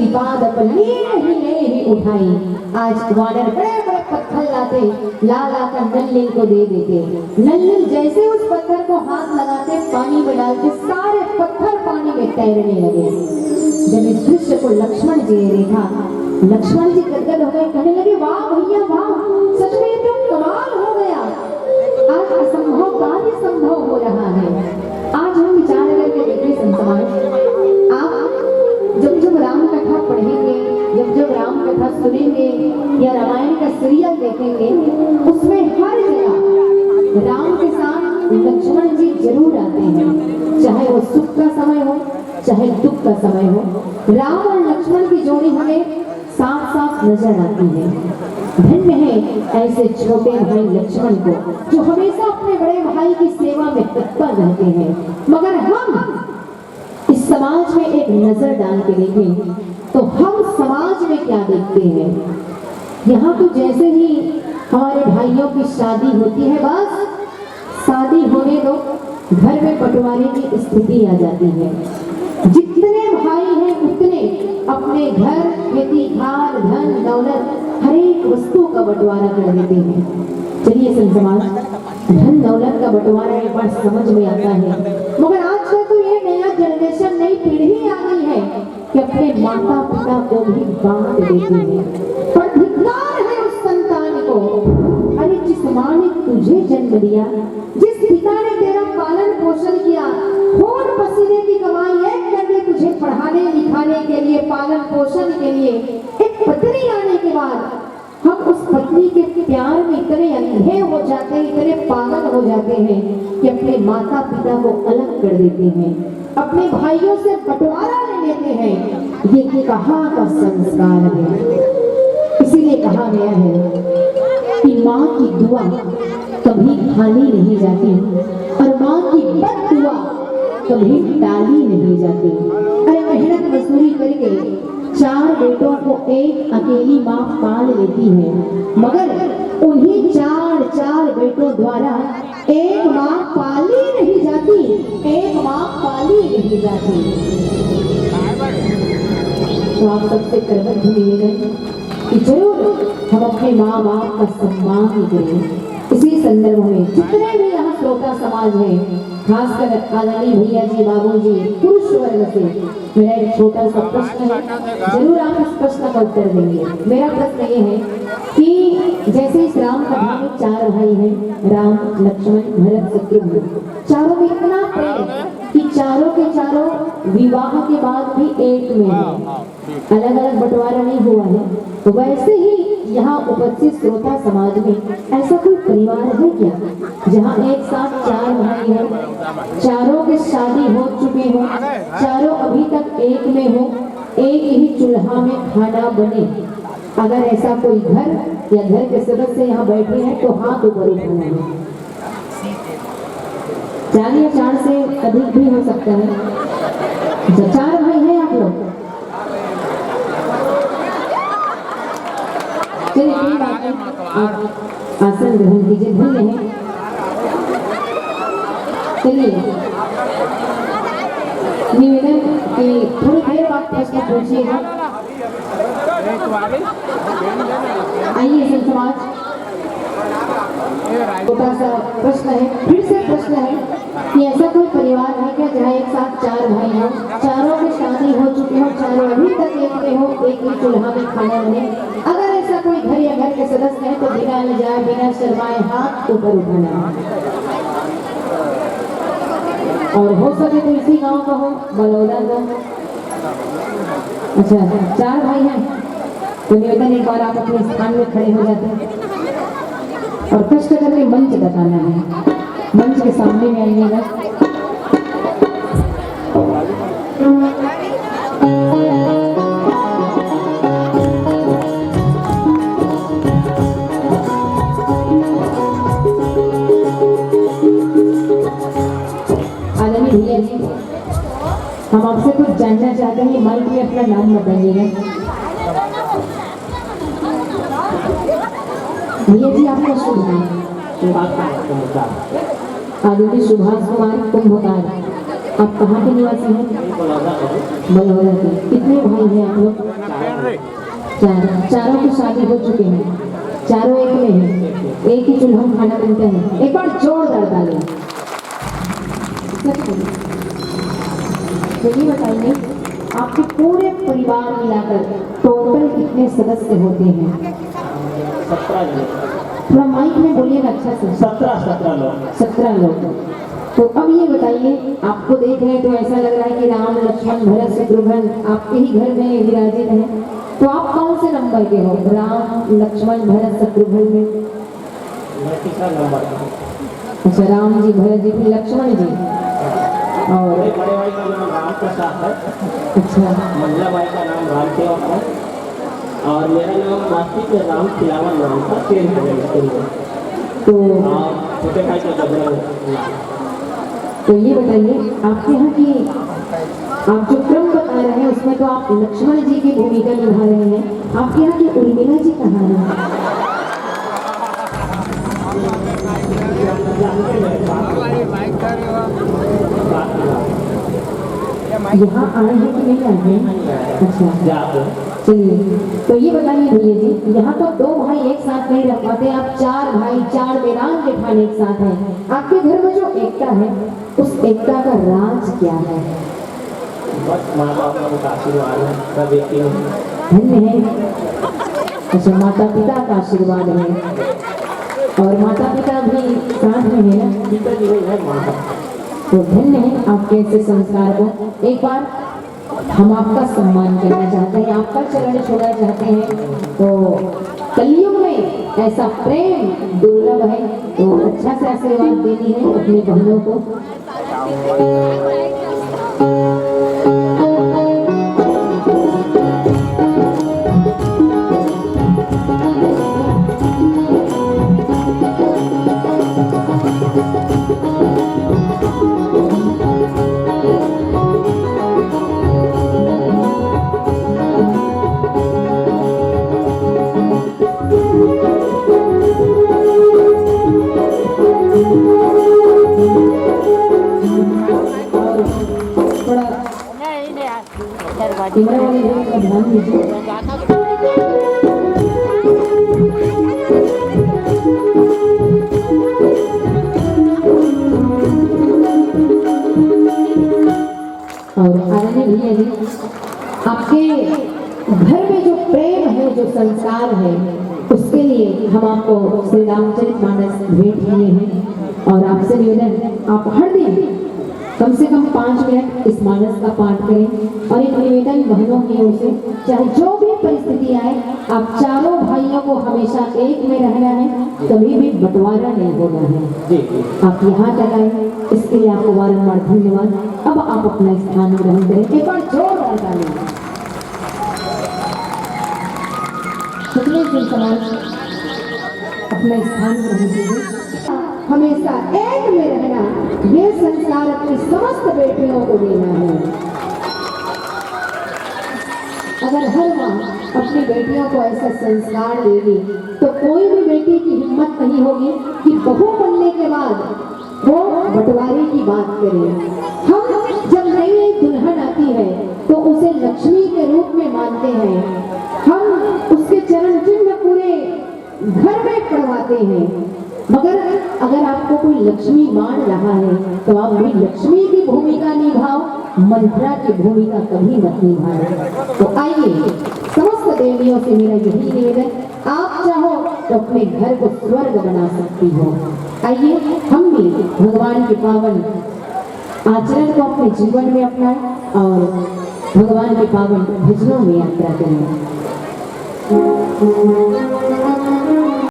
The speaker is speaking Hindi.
श्रीपाद अपनी नहीं उठाई। आज वानर बड़े बड़े पत्थर लाते, ला कर नल्लिल को दे देते। नल्लिल जैसे उस पत्थर को हाथ लगाते, पानी में डालते, सारे पत्थर पानी में तैरने लगे। जब इस दृश्य को लक्ष्मण जी ने देखा, लक्ष्मण जी गदगद हो गए, कहने लगे वाह भैया वाह, सच में तो कमाल हो गया। आज असंभव कार्य संभव हो रहा है। आज हम विचार करके देखें संसमाज, आप जब राम कथा पढ़ेंगे, जब राम कथा सुनेंगे या रामायण का सीरियल देखेंगे, उसमें हर जगह राम के साथ लक्ष्मण जी जरूर आते हैं। चाहे वो सुख का समय हो, चाहे दुख का समय हो, राम और लक्ष्मण की जोड़ी हमें साफ साफ नजर आती है। धन्य है ऐसे छोटे भाई लक्ष्मण को, जो हमेशा अपने बड़े भाई की सेवा में तत्पर रहते हैं। मगर हम इस समाज में एक नजर डाल के देखें तो हम समाज में क्या देखते हैं। यहाँ तो जैसे ही हमारे भाइयों की शादी होती है, बस शादी होने दो, घर में बंटवारे की स्थिति आ जाती है। जितने भाई हैं उतने अपने घर, खेती, खार, धन, दौलत, हर एक वस्तु का बंटवारा कर देते हैं। चलिए संसमाज, धन दौलत का बंटवारा एक बार समझ में आता है, मगर आजकल तो ये नया जनरेशन, नई पीढ़ी आ गई है कि अपने माता पिता को भी बांट देते हैं। पर धिक्कार है उस संतान को, अरे जिस माँ ने तुझे जन्म दिया, जिस पिता ने तेरा पालन पोषण किया, खून पसीने की कमाई एक करके तुझे पढ़ाने लिखाने के लिए, पालन पोषण के लिए, एक पत्नी आने के बाद हम उस पत्नी के प्यार में इतने अंधे हो जाते हैं, इतने पागल हो जाते हैं कि अपने माता पिता को अलग कर देते हैं, अपने भाइयों से बंटवारा ले लेते हैं। ये कहाँ का संस्कार है। इसीलिए कहा गया है कि माँ की दुआ कभी खाली नहीं जाती और माँ की बद दुआ कभी टाली नहीं जाती। अरे मेहनत मजदूरी करके 4 बेटों को एक अकेली माँ पाल लेती है, मगर उन्हीं 4 बेटों द्वारा एक माँ पाली नहीं जाती, एक माँ पाली नहीं जाती। तो आप सबसे करबद्ध निवेदन कि जरूर हम अपने माँ बाप का सम्मान करें। इसी संदर्भ में जितने भी यहाँ श्रोता समाज है, खासकर आदरणीय भैया जी, बाबू जी, पुरुष वर्ग से मेरा एक छोटा सा प्रश्न है, जरूर आप इस प्रश्न का उत्तर देंगे। मेरा प्रश्न ये है कि जैसे इस राम कथा में 4 भाई हैं, राम, लक्ष्मण, भरत, शत्रुघ्न, चारों में इतना प्रेम कि चारों के चारों विवाह के बाद भी एक में है, अलग अलग बंटवारा नहीं हुआ है। तो वैसे ही यहाँ उपस्थित श्रोता समाज में ऐसा कोई परिवार है क्या जहाँ एक साथ 4 भाई हैं, चारों के शादी हो चुके हो, चारों अभी तक एक में हो, एक ही चूल्हा में खाना बने। अगर ऐसा कोई घर या घर के सदस्य यहाँ बैठे हैं तो हाथ ऊपर उठाना है। 4 या 4 से अधिक भी हो सकता है। 4 भाई हैं आप लोग, चलिए कोई बात नहीं, आप आसन ग्रहण कीजिए, धन्य है। चलिए निवेदन कि थोड़ी देर बाद प्रश्न पूछिएगा। आइए संसमाज, छोटा सा प्रश्न है, फिर से प्रश्न है कि ऐसा कोई परिवार है क्या जहाँ एक साथ 4 भाई हो, चारों की शादी हो चुकी हो, चारों अभी तक एक में हो, एक ही चूल्हा में खाना बने। अगर ऐसा कोई घर या घर के सदस्य है तो बिना लजाए, बिना शर्माए हाथ ऊपर उठाना है। और हो सके तो इसी गांव का हो, बलौदा का। अच्छा, 4 भाई हैं तो निवेदन एक बार आप अपने स्थान में खड़े हो जाते हैं और कष्ट करके मंच बताना है। मंच के सामने में आइएगा। आदरणीय भैया जी, हम आपसे कुछ जानना चाहते हैं, माइक में अपना नाम बताइएगा। भैया जी आपका शुभ नाम? आदित्य सुभाष कुमार कुंभकार। आप कहाँ के निवासी हैं? बलौदा के। कितने भाई हैं आप लोग? चारों की शादी हो चुकी है, चारों एक में है, एक ही चूल्हा में खाना बनता है। एक बार जोरदार ताली। तो ये बताइए आपके पूरे परिवार मिलाकर टोटल कितने सदस्य होते हैं? 17 थोड़ा माइक में बोलिएगा अच्छा से। 17 लोग। 17 लोग। तो अब ये बताइए, आपको देख रहे हैं तो ऐसा लग रहा है कि राम लक्ष्मण भरत शत्रुघ्न आपके ही घर में विराजित हैं। तो आप कौन से नंबर के हो? राम लक्ष्मण भरत शत्रुघ्न में? मैं तीसरा नंबर का। अच्छा, राम जी, भरत जी, फिर लक्ष्मण जी, और मेरे बड़े भाई का नाम राम प्रसाद है। अच्छा, मंजला भाई का नाम राम सेवक है और मेरा नाम मास्टी के राम खिलावन नाम था, शेर है स्कूल में। तो और छोटे भाई का बजरंग। तो ये बताइए आपके यहाँ की आप जो क्रम बता रहे हैं उसमें तो आप लक्ष्मण जी की भूमिका निभा रहे हैं। आपके यहाँ की उर्मिला जी कहाँ है? यहाँ आए हैं कि नहीं आए हैं? अच्छा, चलिए। तो ये बताइए भैया जी, यहाँ तो 2 भाई एक साथ नहीं रह पाते, आप 4 भाई 4 देरान जेठान एक साथ हैं। आपके घर में जो एकता है उस एकता का राज क्या है? बस माँ बाप का आशीर्वाद है, सब एक ही धन्य है। अच्छा, माता पिता का आशीर्वाद है और माता पिता भी साथ में है ना? पिताजी नहीं है, माँ बाप। तो धन्य है आपके ऐसे संस्कार को। एक बार हम आपका सम्मान करना चाहते हैं, आपका चरण छूना चाहते हैं। तो कलयुग में ऐसा प्रेम दुर्लभ है, तो अच्छा से आशीर्वाद देनी है अपनी बहनों को। कैमरा वाले लोगों का ध्यान दीजिए। और आदरणीय भैया जी, आपके घर में जो प्रेम है, जो संस्कार है, उसके लिए हम आपको श्री रामचरितमानस भेंट किए हैं। और आपसे निवेदन, आप हर दिन कम से कम 5 मिनट इस मानस का पाठ करें। और एक निवेदन बहनों की ओर से, चाहे जो भी परिस्थिति आए, आप चारों भाइयों को हमेशा एक में रहना है, कभी भी बंटवारा नहीं होना है। आप यहाँ तक आए, इसके लिए आपको बारंबार धन्यवाद। अब आप अपना स्थान ग्रहण करें। एक बार जोरदार ताली। शुक्रिया समाज, अपना स्थान ग्रहण कीजिए। हमेशा एक में रहना, ये संस्कार अपनी समस्त बेटियों को देना है। अगर हर माँ अपनी बेटियों को ऐसा संस्कार देगी तो कोई भी बेटी की हिम्मत नहीं होगी कि बहू बनने के बाद वो बंटवारे की बात करे। हम जब नई नई दुल्हन आती है तो उसे लक्ष्मी के रूप में मानते हैं, हम उसके चरण चिन्ह पूरे घर में पढ़वाते हैं। मगर अगर आपको कोई लक्ष्मी मान रहा है तो आप भी लक्ष्मी की भूमिका निभाओ, मंत्रा की भूमिका कभी मत निभाओ। तो आइए, समस्त देवियों से मेरा यही निवेदन, आप चाहो तो अपने घर को स्वर्ग बना सकती हो। आइए हम भी भगवान के पावन आचरण को अपने जीवन में अपनाएं और भगवान के पावन भजनों में यात्रा करें।